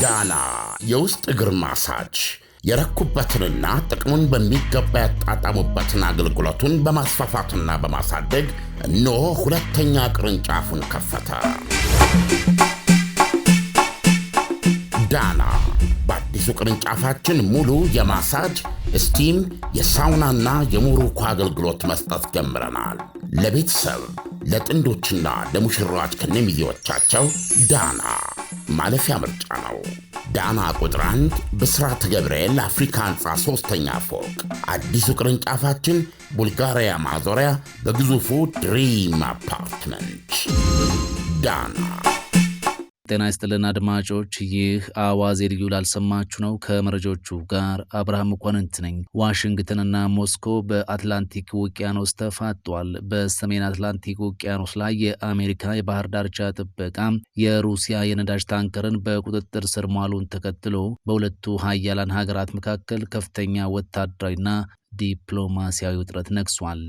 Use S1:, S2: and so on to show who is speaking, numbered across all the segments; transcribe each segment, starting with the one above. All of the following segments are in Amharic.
S1: ዳና የውስጥ እግር ማሳጅ የረኩበትንና ጥቅሙን በሚገባ ያጣጣሙበትን አገልግሎቱን በማስፋፋትና በማሳደግ እነሆ ሁለተኛ ቅርንጫፉን ከፈተ። ዳና በአዲሱ ቅርንጫፋችን ሙሉ የማሳጅ ስቲም፣ የሳውናና የሞሮኮ አገልግሎት መስጠት ጀምረናል። ለቤተሰብ ለጥንዶችና ለሙሽራዎች ከነሚዜዎቻቸው ዳና ማለፊያ ምርጫ ነው። ዳና ቁጥር 1 ብስራተ ገብርኤል አፍሪካ ህንፃ 3ኛ ፎቅ። አዲሱ ቅርንጫፋችን ቡልጋሪያ ማዞሪያ በግዙፉ ድሪም አፓርትመንት። ዳና።
S2: ጤና ይስጥልን አድማጮች፣ ይህ አዋዜ ልዩ ላልሰማችሁ ነው። ከመረጃዎቹ ጋር አብርሃም መኳንንት ነኝ። ዋሽንግተንና ሞስኮ በአትላንቲክ ውቅያኖስ ተፋጧል። በሰሜን አትላንቲክ ውቅያኖስ ላይ የአሜሪካ የባህር ዳርቻ ጥበቃ የሩሲያ የነዳጅ ታንከርን በቁጥጥር ስር ማዋሉን ተከትሎ በሁለቱ ሀያላን ሀገራት መካከል ከፍተኛ ወታደራዊና ዲፕሎማሲያዊ ውጥረት ነግሷል።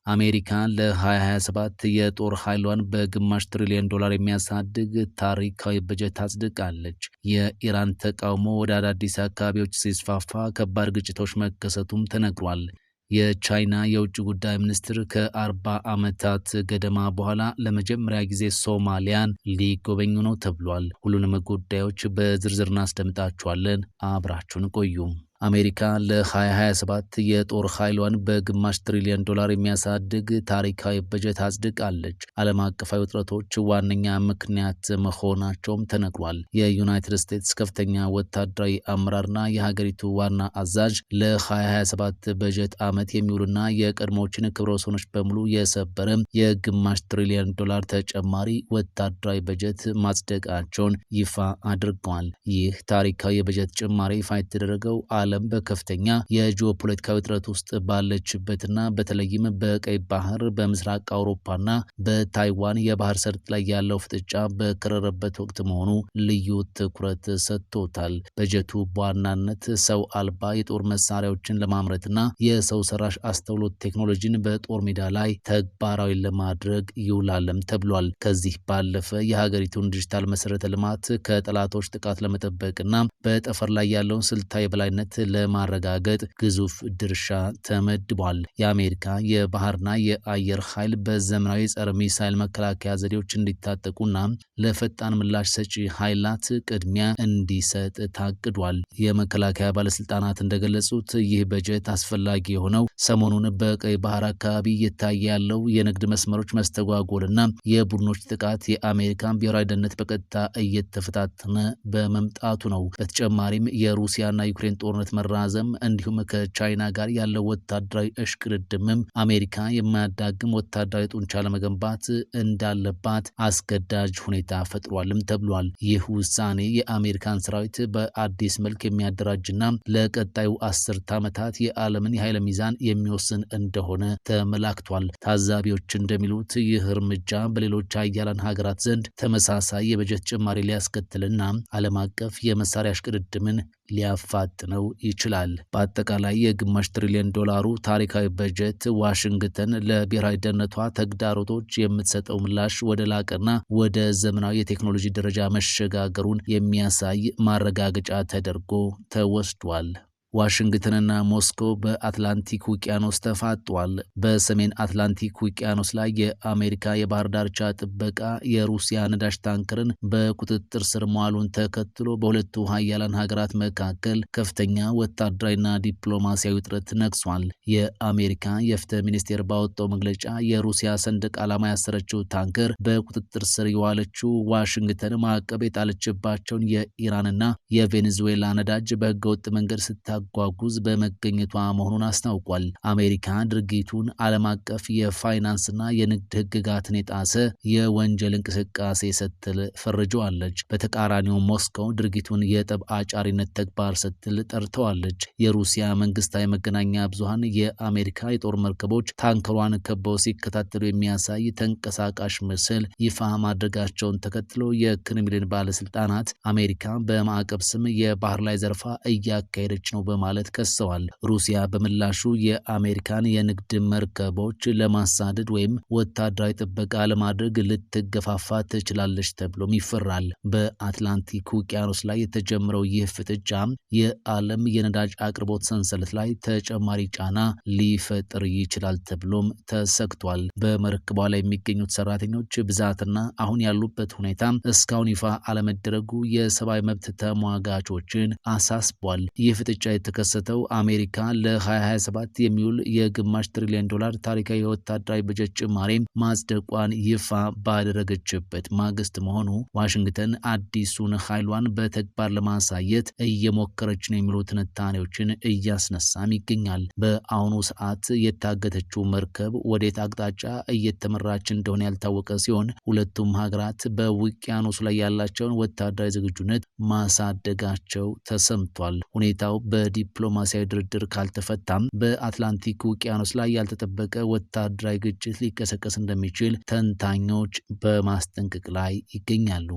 S2: አሜሪካ ለ2027 የጦር ኃይሏን በግማሽ ትሪሊዮን ዶላር የሚያሳድግ ታሪካዊ በጀት አጽድቃለች። የኢራን ተቃውሞ ወደ አዳዲስ አካባቢዎች ሲስፋፋ ከባድ ግጭቶች መከሰቱም ተነግሯል። የቻይና የውጭ ጉዳይ ሚኒስትር ከ40 ዓመታት ገደማ በኋላ ለመጀመሪያ ጊዜ ሶማሊያን ሊጎበኙ ነው ተብሏል። ሁሉንም ጉዳዮች በዝርዝር እናስደምጣችኋለን። አብራችሁን ቆዩ። አሜሪካ ለ2027 የጦር ኃይሏን በግማሽ ትሪሊዮን ዶላር የሚያሳድግ ታሪካዊ በጀት አጽድቃለች። ዓለም አቀፋዊ ውጥረቶች ዋነኛ ምክንያት መሆናቸውም ተነግሯል። የዩናይትድ ስቴትስ ከፍተኛ ወታደራዊ አመራርና የሀገሪቱ ዋና አዛዥ ለ2027 በጀት ዓመት የሚውሉና የቀድሞዎችን ክብረ ወሰኖች በሙሉ የሰበረ የግማሽ ትሪሊዮን ዶላር ተጨማሪ ወታደራዊ በጀት ማጽደቃቸውን ይፋ አድርገዋል። ይህ ታሪካዊ የበጀት ጭማሪ ይፋ የተደረገው ዓለም በከፍተኛ የጂኦፖለቲካዊ ውጥረት ውስጥ ባለችበትና በተለይም በቀይ ባህር፣ በምስራቅ አውሮፓና በታይዋን የባህር ሰርጥ ላይ ያለው ፍጥጫ በከረረበት ወቅት መሆኑ ልዩ ትኩረት ሰጥቶታል። በጀቱ በዋናነት ሰው አልባ የጦር መሳሪያዎችን ለማምረትና የሰው ሰራሽ አስተውሎት ቴክኖሎጂን በጦር ሜዳ ላይ ተግባራዊ ለማድረግ ይውላልም ተብሏል። ከዚህ ባለፈ የሀገሪቱን ዲጂታል መሰረተ ልማት ከጠላቶች ጥቃት ለመጠበቅና በጠፈር ላይ ያለውን ስልታዊ የበላይነት ለማረጋገጥ ግዙፍ ድርሻ ተመድቧል። የአሜሪካ የባህርና የአየር ኃይል በዘመናዊ ጸረ ሚሳይል መከላከያ ዘዴዎች እንዲታጠቁና ለፈጣን ምላሽ ሰጪ ኃይላት ቅድሚያ እንዲሰጥ ታቅዷል። የመከላከያ ባለስልጣናት እንደገለጹት ይህ በጀት አስፈላጊ የሆነው ሰሞኑን በቀይ ባህር አካባቢ እየታየ ያለው የንግድ መስመሮች መስተጓጎልና የቡድኖች ጥቃት የአሜሪካን ብሔራዊ ደህንነት በቀጥታ እየተፈታተነ በመምጣቱ ነው። በተጨማሪም የሩሲያና ዩክሬን ጦርነት መራዘም እንዲሁም ከቻይና ጋር ያለው ወታደራዊ እሽቅድድምም አሜሪካ የማያዳግም ወታደራዊ ጡንቻ ለመገንባት እንዳለባት አስገዳጅ ሁኔታ ፈጥሯልም ተብሏል። ይህ ውሳኔ የአሜሪካን ሰራዊት በአዲስ መልክ የሚያደራጅና ለቀጣዩ 10 ዓመታት የዓለምን የኃይል ሚዛን የሚወስን እንደሆነ ተመላክቷል። ታዛቢዎች እንደሚሉት ይህ እርምጃ በሌሎች ሀያላን ሀገራት ዘንድ ተመሳሳይ የበጀት ጭማሪ ሊያስከትልና ዓለም አቀፍ የመሳሪያ እሽቅድድምን ሊያፋጥነው ይችላል። በአጠቃላይ የግማሽ ትሪሊዮን ዶላሩ ታሪካዊ በጀት ዋሽንግተን ለብሔራዊ ደህንነቷ ተግዳሮቶች የምትሰጠው ምላሽ ወደ ላቀና ወደ ዘመናዊ የቴክኖሎጂ ደረጃ መሸጋገሩን የሚያሳይ ማረጋገጫ ተደርጎ ተወስዷል። ዋሽንግተንና ሞስኮ በአትላንቲክ ውቅያኖስ ተፋጧል። በሰሜን አትላንቲክ ውቅያኖስ ላይ የአሜሪካ የባህር ዳርቻ ጥበቃ የሩሲያ ነዳጅ ታንከርን በቁጥጥር ስር መዋሉን ተከትሎ በሁለቱ ሀያላን ሀገራት መካከል ከፍተኛ ወታደራዊና ዲፕሎማሲያዊ ውጥረት ነግሷል። የአሜሪካ የፍትህ ሚኒስቴር ባወጣው መግለጫ የሩሲያ ሰንደቅ ዓላማ ያሰረችው ታንከር በቁጥጥር ስር የዋለችው ዋሽንግተን ማዕቀብ የጣለችባቸውን የኢራንና የቬኔዙዌላ ነዳጅ በህገወጥ መንገድ ጓጉዝ በመገኘቷ መሆኑን አስታውቋል። አሜሪካ ድርጊቱን ዓለም አቀፍ የፋይናንስና የንግድ ህግጋትን የጣሰ የወንጀል እንቅስቃሴ ስትል ፈርጀዋለች። በተቃራኒው ሞስኮው ድርጊቱን የጠብ አጫሪነት ተግባር ስትል ጠርተዋለች። የሩሲያ መንግስታዊ መገናኛ ብዙሃን የአሜሪካ የጦር መርከቦች ታንከሯን ከበው ሲከታተሉ የሚያሳይ ተንቀሳቃሽ ምስል ይፋ ማድረጋቸውን ተከትሎ የክሬምሊን ባለስልጣናት አሜሪካ በማዕቀብ ስም የባህር ላይ ዘረፋ እያካሄደች ነው በማለት ከሰዋል። ሩሲያ በምላሹ የአሜሪካን የንግድ መርከቦች ለማሳደድ ወይም ወታደራዊ ጥበቃ ለማድረግ ልትገፋፋ ትችላለች ተብሎም ይፈራል። በአትላንቲክ ውቅያኖስ ላይ የተጀመረው ይህ ፍጥጫ የዓለም የነዳጅ አቅርቦት ሰንሰለት ላይ ተጨማሪ ጫና ሊፈጥር ይችላል ተብሎም ተሰግቷል። በመርከቧ ላይ የሚገኙት ሰራተኞች ብዛትና አሁን ያሉበት ሁኔታ እስካሁን ይፋ አለመደረጉ የሰብአዊ መብት ተሟጋቾችን አሳስቧል። ይህ ፍጥጫ የተከሰተው አሜሪካ ለ2027 የሚውል የግማሽ ትሪሊዮን ዶላር ታሪካዊ የወታደራዊ በጀት ጭማሪ ማጽደቋን ይፋ ባደረገችበት ማግስት መሆኑ ዋሽንግተን አዲሱን ኃይሏን በተግባር ለማሳየት እየሞከረች ነው የሚሉ ትንታኔዎችን እያስነሳም ይገኛል። በአሁኑ ሰዓት የታገተችው መርከብ ወዴት አቅጣጫ እየተመራች እንደሆነ ያልታወቀ ሲሆን ሁለቱም ሀገራት በውቅያኖሱ ላይ ያላቸውን ወታደራዊ ዝግጁነት ማሳደጋቸው ተሰምቷል። ሁኔታው በዲፕሎማሲያዊ ድርድር ካልተፈታም በአትላንቲክ ውቅያኖስ ላይ ያልተጠበቀ ወታደራዊ ግጭት ሊቀሰቀስ እንደሚችል ተንታኞች በማስጠንቀቅ ላይ ይገኛሉ።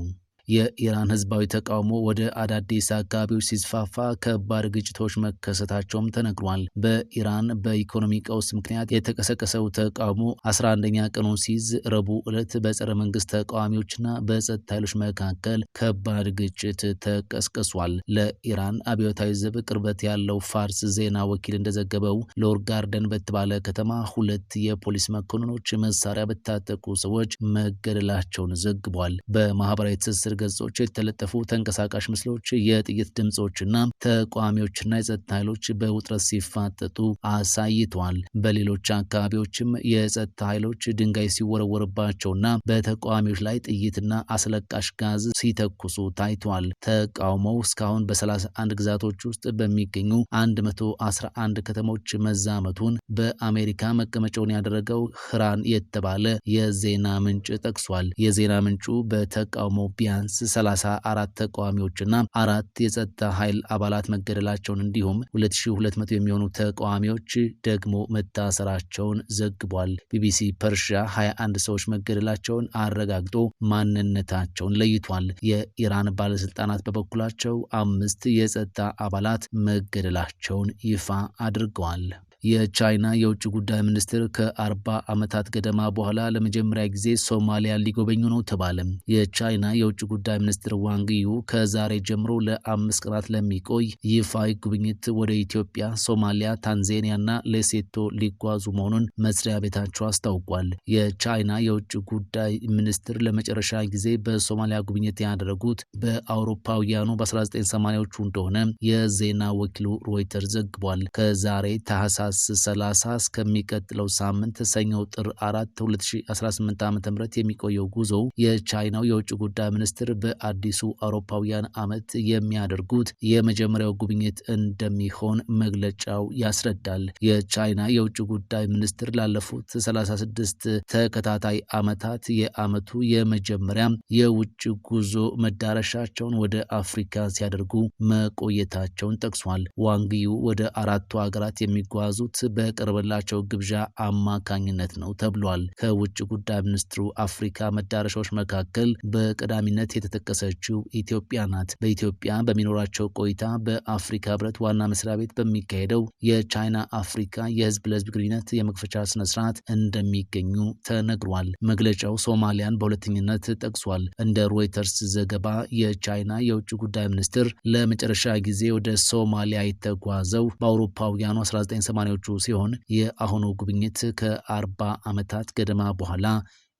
S2: የኢራን ህዝባዊ ተቃውሞ ወደ አዳዲስ አካባቢዎች ሲስፋፋ ከባድ ግጭቶች መከሰታቸውም ተነግሯል። በኢራን በኢኮኖሚ ቀውስ ምክንያት የተቀሰቀሰው ተቃውሞ 11ኛ ቀኑን ሲይዝ ረቡዕ ዕለት በጸረ መንግስት ተቃዋሚዎችና በጸጥታ ኃይሎች መካከል ከባድ ግጭት ተቀስቅሷል። ለኢራን አብዮታዊ ዘብ ቅርበት ያለው ፋርስ ዜና ወኪል እንደዘገበው ሎር ጋርደን በተባለ ከተማ 2 የፖሊስ መኮንኖች መሳሪያ በታጠቁ ሰዎች መገደላቸውን ዘግቧል። በማህበራዊ ትስስር ገጾች የተለጠፉ ተንቀሳቃሽ ምስሎች የጥይት ድምጾችና ተቃዋሚዎችና የጸጥታ ኃይሎች በውጥረት ሲፋጠጡ አሳይተዋል። በሌሎች አካባቢዎችም የጸጥታ ኃይሎች ድንጋይ ሲወረወርባቸውና በተቃዋሚዎች ላይ ጥይትና አስለቃሽ ጋዝ ሲተኩሱ ታይተዋል። ተቃውሞው እስካሁን በ31 ግዛቶች ውስጥ በሚገኙ 111 ከተሞች መዛመቱን በአሜሪካ መቀመጫውን ያደረገው ህራን የተባለ የዜና ምንጭ ጠቅሷል። የዜና ምንጩ በተቃውሞ ቢያንስ 34 ተቃዋሚዎችና 4 የጸጥታ ኃይል አባላት መገደላቸውን እንዲሁም 2200 የሚሆኑ ተቃዋሚዎች ደግሞ መታሰራቸውን ዘግቧል። ቢቢሲ ፐርሺያ 21 ሰዎች መገደላቸውን አረጋግጦ ማንነታቸውን ለይቷል። የኢራን ባለስልጣናት በበኩላቸው 5 የጸጥታ አባላት መገደላቸውን ይፋ አድርገዋል። የቻይና የውጭ ጉዳይ ሚኒስትር ከ40 ዓመታት ገደማ በኋላ ለመጀመሪያ ጊዜ ሶማሊያ ሊጎበኙ ነው ተባለ። የቻይና የውጭ ጉዳይ ሚኒስትር ዋንግ ዩ ከዛሬ ጀምሮ ለ5 ቀናት ለሚቆይ ይፋዊ ጉብኝት ወደ ኢትዮጵያ፣ ሶማሊያ፣ ታንዛኒያና ሌሴቶ ሊጓዙ መሆኑን መስሪያ ቤታቸው አስታውቋል። የቻይና የውጭ ጉዳይ ሚኒስትር ለመጨረሻ ጊዜ በሶማሊያ ጉብኝት ያደረጉት በአውሮፓውያኑ በ1980ዎቹ እንደሆነ የዜና ወኪሉ ሮይተርስ ዘግቧል። ከዛሬ ታህሳስ 30 እስከሚቀጥለው ሳምንት ሰኞ ጥር 4 2018 ዓ.ም የሚቆየው ጉዞ የቻይናው የውጭ ጉዳይ ሚኒስትር በአዲሱ አውሮፓውያን ዓመት የሚያደርጉት የመጀመሪያው ጉብኝት እንደሚሆን መግለጫው ያስረዳል። የቻይና የውጭ ጉዳይ ሚኒስትር ላለፉት 36 ተከታታይ ዓመታት የዓመቱ የመጀመሪያ የውጭ ጉዞ መዳረሻቸውን ወደ አፍሪካ ሲያደርጉ መቆየታቸውን ጠቅሷል። ዋንግዩ ወደ 4ቱ ሀገራት የሚጓዙ በቀረበላቸው ግብዣ አማካኝነት ነው ተብሏል። ከውጭ ጉዳይ ሚኒስትሩ አፍሪካ መዳረሻዎች መካከል በቀዳሚነት የተጠቀሰችው ኢትዮጵያ ናት። በኢትዮጵያ በሚኖራቸው ቆይታ በአፍሪካ ህብረት ዋና መስሪያ ቤት በሚካሄደው የቻይና አፍሪካ የህዝብ ለህዝብ ግንኙነት የመክፈቻ ስነስርዓት እንደሚገኙ ተነግሯል። መግለጫው ሶማሊያን በሁለተኝነት ጠቅሷል። እንደ ሮይተርስ ዘገባ የቻይና የውጭ ጉዳይ ሚኒስትር ለመጨረሻ ጊዜ ወደ ሶማሊያ የተጓዘው በአውሮፓውያኑ 1980ዎቹ ሲሆን የአሁኑ ጉብኝት ከ40 ዓመታት ገደማ በኋላ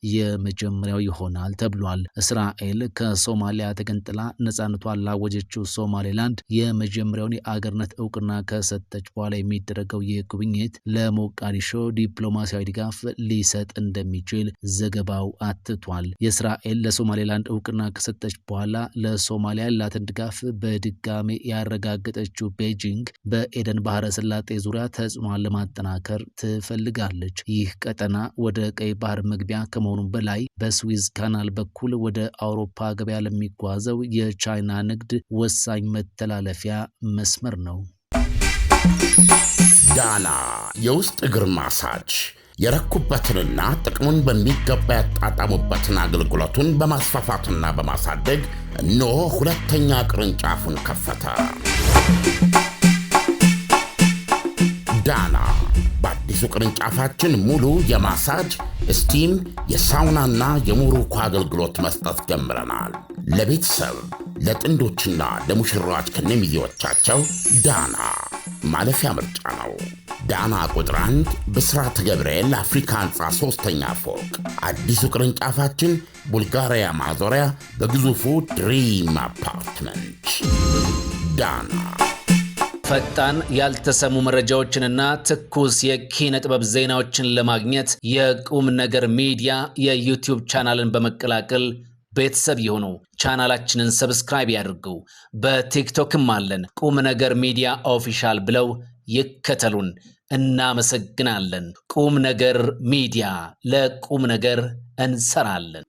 S2: የመጀመሪያው ይሆናል ተብሏል። እስራኤል ከሶማሊያ ተገንጥላ ነጻነቷን ላወጀችው ሶማሌላንድ የመጀመሪያውን የአገርነት እውቅና ከሰጠች በኋላ የሚደረገው ይህ ጉብኝት ለሞቃዲሾ ዲፕሎማሲያዊ ድጋፍ ሊሰጥ እንደሚችል ዘገባው አትቷል። የእስራኤል ለሶማሌላንድ እውቅና ከሰጠች በኋላ ለሶማሊያ ያላትን ድጋፍ በድጋሜ ያረጋገጠችው ቤጂንግ በኤደን ባህረ ሰላጤ ዙሪያ ተጽዕኖን ለማጠናከር ትፈልጋለች። ይህ ቀጠና ወደ ቀይ ባህር መግቢያ ከመሆኑም በላይ በስዊዝ ካናል በኩል ወደ አውሮፓ ገበያ ለሚጓዘው የቻይና ንግድ ወሳኝ መተላለፊያ መስመር ነው።
S1: ዳና የውስጥ እግር ማሳጅ የረኩበትንና ጥቅሙን በሚገባ ያጣጣሙበትን አገልግሎቱን በማስፋፋትና በማሳደግ እነሆ ሁለተኛ ቅርንጫፉን ከፈተ። ዳና በአዲሱ ቅርንጫፋችን ሙሉ የማሳጅ ስቲም፣ የሳውናና የሞሮኮ አገልግሎት መስጠት ጀምረናል። ለቤተሰብ ለጥንዶችና ለሙሽራዎች ከነሚዜዎቻቸው ዳና ማለፊያ ምርጫ ነው። ዳና ቁጥር 1 ብስራተ ገብርኤል አፍሪካ ህንፃ 3ኛ ፎቅ። አዲሱ ቅርንጫፋችን ቡልጋሪያ ማዞሪያ በግዙፉ ድሪም አፓርትመንት። ዳና
S2: ፈጣን ያልተሰሙ መረጃዎችንና ትኩስ የኪነ ጥበብ ዜናዎችን ለማግኘት የቁም ነገር ሚዲያ የዩቲዩብ ቻናልን በመቀላቀል ቤተሰብ ይሁኑ። ቻናላችንን ሰብስክራይብ ያድርጉ። በቲክቶክም አለን። ቁም ነገር ሚዲያ ኦፊሻል ብለው ይከተሉን። እናመሰግናለን። ቁም ነገር ሚዲያ፣ ለቁም ነገር እንሰራለን።